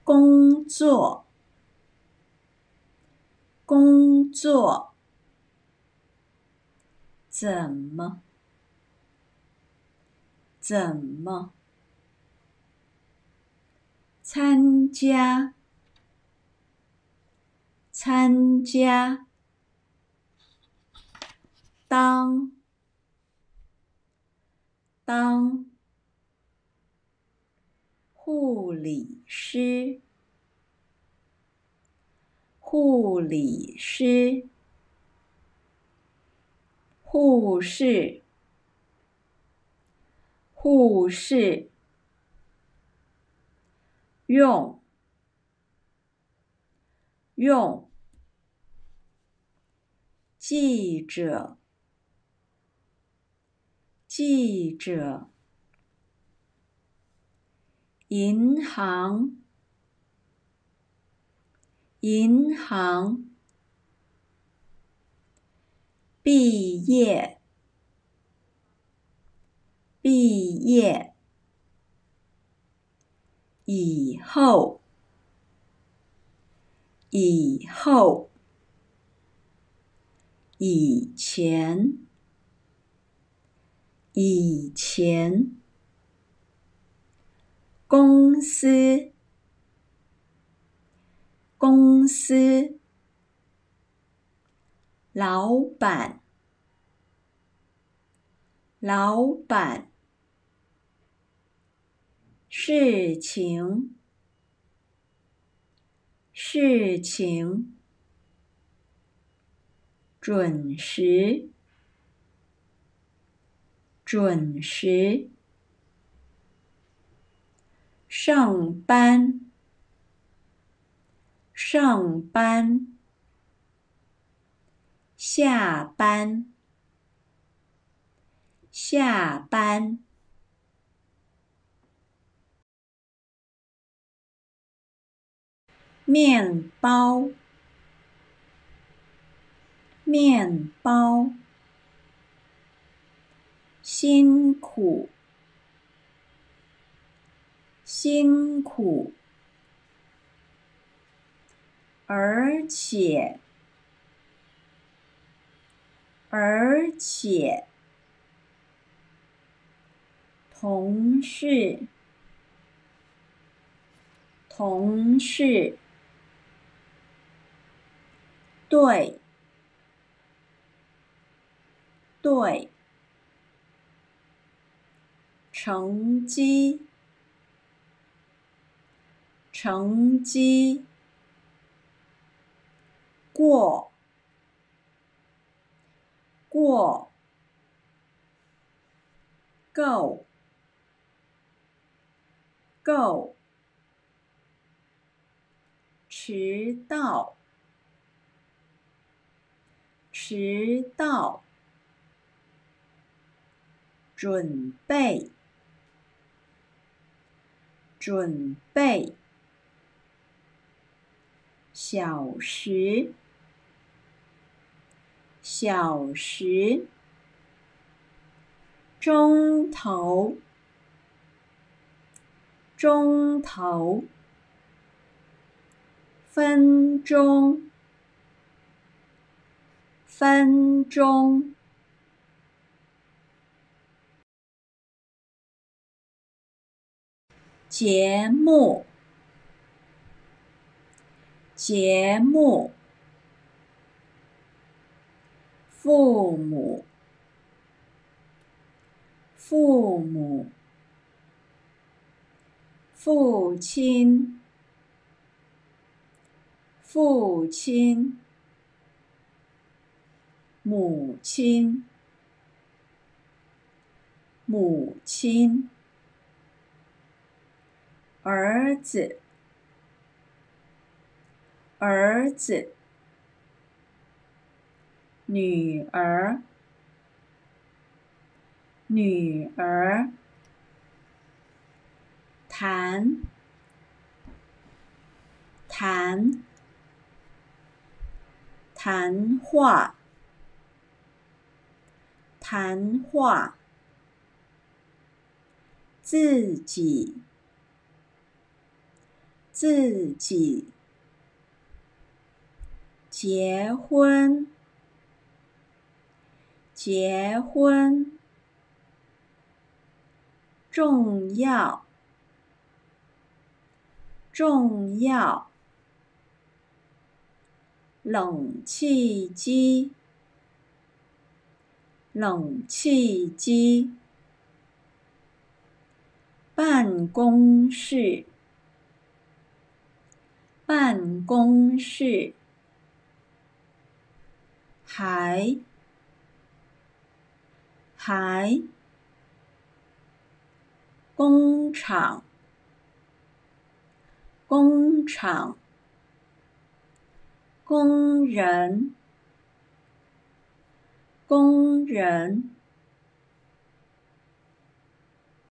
工作，工作，怎么，怎么，参加，参加，当，当，护理师，护理师，护士，护士，用，用，记者，记者，银行，银行，毕业，毕业，以后，以后，以前，以前，公司，公司，老板，老板，事情，事情，准时，准时，上班，上班，下班，下班，面包，面包，辛苦，辛苦，而且，而且，同事，同事，对，对，成绩，成绩，过，过，够，够，迟到，迟到，准备，准备，小时，小时，钟头，钟头，分钟，分钟，节目，节目，父母，父母，父亲，父亲，母亲，母亲，儿子，儿子，女儿，女儿，谈，谈，谈话，谈话，自己，自己，结婚，结婚，重要，重要，冷气机，冷气机，办公室，办公室，还，工厂，工厂，工人，工人，